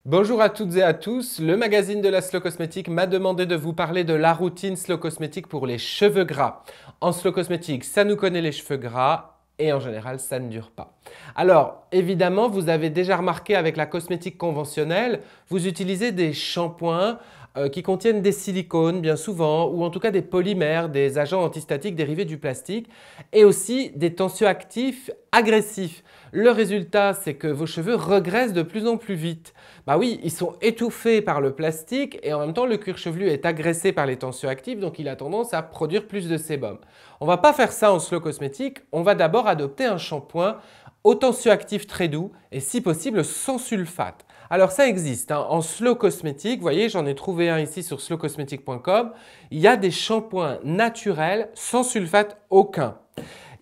Bonjour à toutes et à tous, le magazine de la Slow Cosmétique m'a demandé de vous parler de la routine Slow Cosmétique pour les cheveux gras. En Slow Cosmétique, ça nous connaît les cheveux gras et en général, ça ne dure pas. Alors, évidemment, vous avez déjà remarqué avec la cosmétique conventionnelle, vous utilisez des shampoings qui contiennent des silicones bien souvent, ou en tout cas des polymères, des agents antistatiques dérivés du plastique, et aussi des tensioactifs agressifs. Le résultat, c'est que vos cheveux regressent de plus en plus vite. Bah oui, ils sont étouffés par le plastique et en même temps, le cuir chevelu est agressé par les tensioactifs, donc il a tendance à produire plus de sébum. On ne va pas faire ça en slow cosmétique, on va d'abord adopter un shampoing au tensioactif très doux et si possible sans sulfate. Alors ça existe en slow cosmétique, vous voyez j'en ai trouvé un ici sur slowcosmetic.com, il y a des shampoings naturels sans sulfate aucun.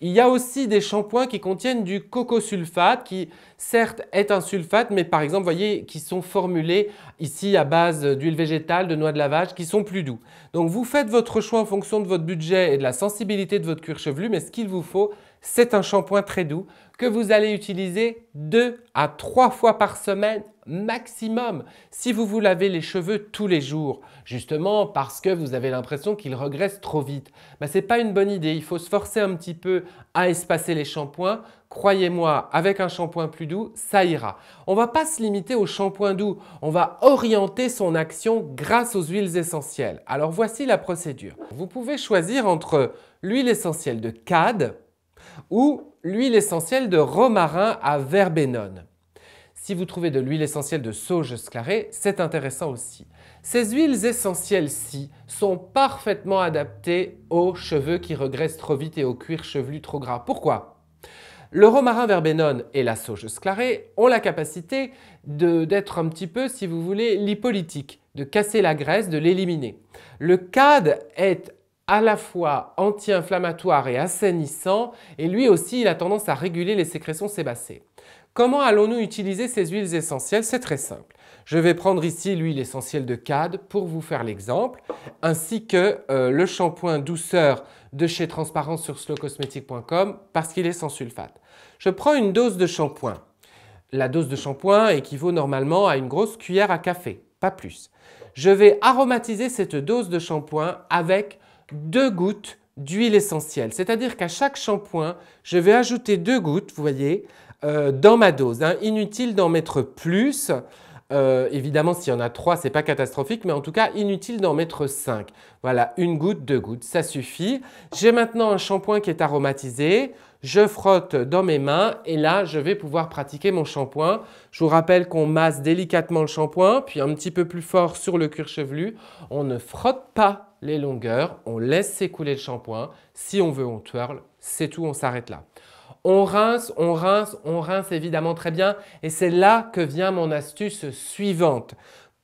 Il y a aussi des shampoings qui contiennent du cocosulfate qui certes est un sulfate mais par exemple vous voyez qui sont formulés ici à base d'huile végétale, de noix de lavage qui sont plus doux. Donc vous faites votre choix en fonction de votre budget et de la sensibilité de votre cuir chevelu mais ce qu'il vous faut c'est un shampoing très doux que vous allez utiliser 2 à 3 fois par semaine maximum si vous vous lavez les cheveux tous les jours, justement parce que vous avez l'impression qu'ils regressent trop vite. Ce n'est pas une bonne idée, il faut se forcer un petit peu à espacer les shampoings. Croyez-moi, avec un shampoing plus doux, ça ira. On ne va pas se limiter au shampoing doux, on va orienter son action grâce aux huiles essentielles. Alors voici la procédure. Vous pouvez choisir entre l'huile essentielle de cad ou l'huile essentielle de romarin à verbenone. Si vous trouvez de l'huile essentielle de sauge sclarée, c'est intéressant aussi. Ces huiles essentielles-ci sont parfaitement adaptées aux cheveux qui regressent trop vite et au cuir chevelu trop gras. Pourquoi? Le romarin verbenone et la sauge sclarée ont la capacité d'être un petit peu, si vous voulez, lipolytique, de casser la graisse, de l'éliminer. Le cad est à la fois anti-inflammatoire et assainissant et lui aussi il a tendance à réguler les sécrétions sébacées. Comment allons-nous utiliser ces huiles essentielles? C'est très simple. Je vais prendre ici l'huile essentielle de cad pour vous faire l'exemple, ainsi que le shampoing douceur de chez Transparence sur slowcosmetic.com parce qu'il est sans sulfate. Je prends une dose de shampoing. La dose de shampoing équivaut normalement à une grosse cuillère à café, pas plus. Je vais aromatiser cette dose de shampoing avec 2 gouttes d'huile essentielle. C'est-à-dire qu'à chaque shampoing, je vais ajouter 2 gouttes, vous voyez, dans ma dose. Inutile d'en mettre plus. Évidemment, s'il y en a 3, ce n'est pas catastrophique, mais en tout cas, inutile d'en mettre 5. Voilà, 1 goutte, 2 gouttes, ça suffit. J'ai maintenant un shampoing qui est aromatisé. Je frotte dans mes mains et là, je vais pouvoir pratiquer mon shampoing. Je vous rappelle qu'on masse délicatement le shampoing, puis un petit peu plus fort sur le cuir chevelu. On ne frotte pas les longueurs, on laisse s'écouler le shampoing. Si on veut, on twirl, c'est tout, on s'arrête là. On rince, on rince, on rince évidemment très bien et c'est là que vient mon astuce suivante.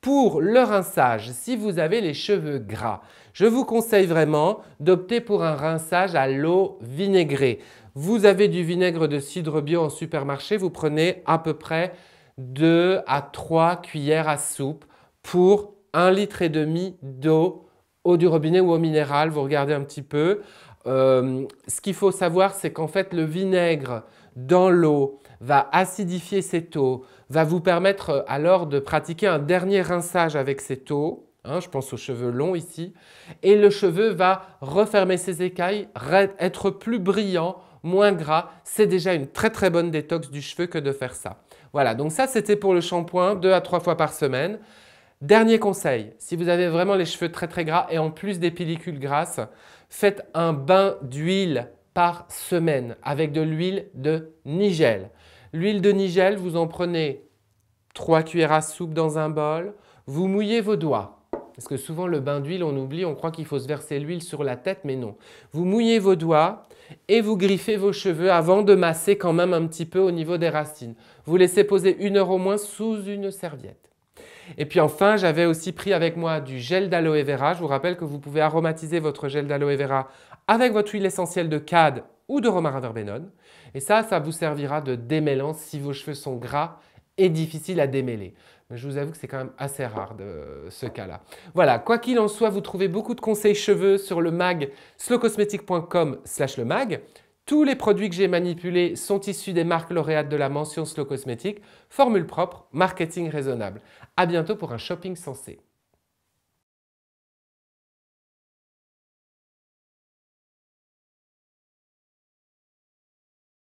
Pour le rinçage, si vous avez les cheveux gras, je vous conseille vraiment d'opter pour un rinçage à l'eau vinaigrée. Vous avez du vinaigre de cidre bio en supermarché, vous prenez à peu près 2 à 3 cuillères à soupe pour 1,5 litre d'eau, eau du robinet ou eau minérale, vous regardez un petit peu. Ce qu'il faut savoir, c'est qu'en fait, le vinaigre dans l'eau va acidifier cette eau, va vous permettre alors de pratiquer un dernier rinçage avec cette eau. Je pense aux cheveux longs ici. Et le cheveu va refermer ses écailles, être plus brillant, moins gras. C'est déjà une très très bonne détox du cheveu que de faire ça. Voilà, donc ça c'était pour le shampoing 2 à 3 fois par semaine. Dernier conseil, si vous avez vraiment les cheveux très très gras et en plus des pellicules grasses, faites un bain d'huile par semaine avec de l'huile de nigel. L'huile de nigel, vous en prenez 3 cuillères à soupe dans un bol, vous mouillez vos doigts. Parce que souvent le bain d'huile, on oublie, on croit qu'il faut se verser l'huile sur la tête, mais non. Vous mouillez vos doigts et vous griffez vos cheveux avant de masser quand même un petit peu au niveau des racines. Vous laissez poser 1 heure au moins sous une serviette. Et puis enfin, j'avais aussi pris avec moi du gel d'aloe vera. Je vous rappelle que vous pouvez aromatiser votre gel d'aloe vera avec votre huile essentielle de cad ou de romarin verbenone. Et ça vous servira de démêlant si vos cheveux sont gras et difficiles à démêler. Mais je vous avoue que c'est quand même assez rare de ce cas-là. Voilà, quoi qu'il en soit, vous trouvez beaucoup de conseils cheveux sur le mag slowcosmetic.com/le mag. Tous les produits que j'ai manipulés sont issus des marques lauréates de la mention Slow Cosmétique. Formule propre, marketing raisonnable. À bientôt pour un shopping sensé.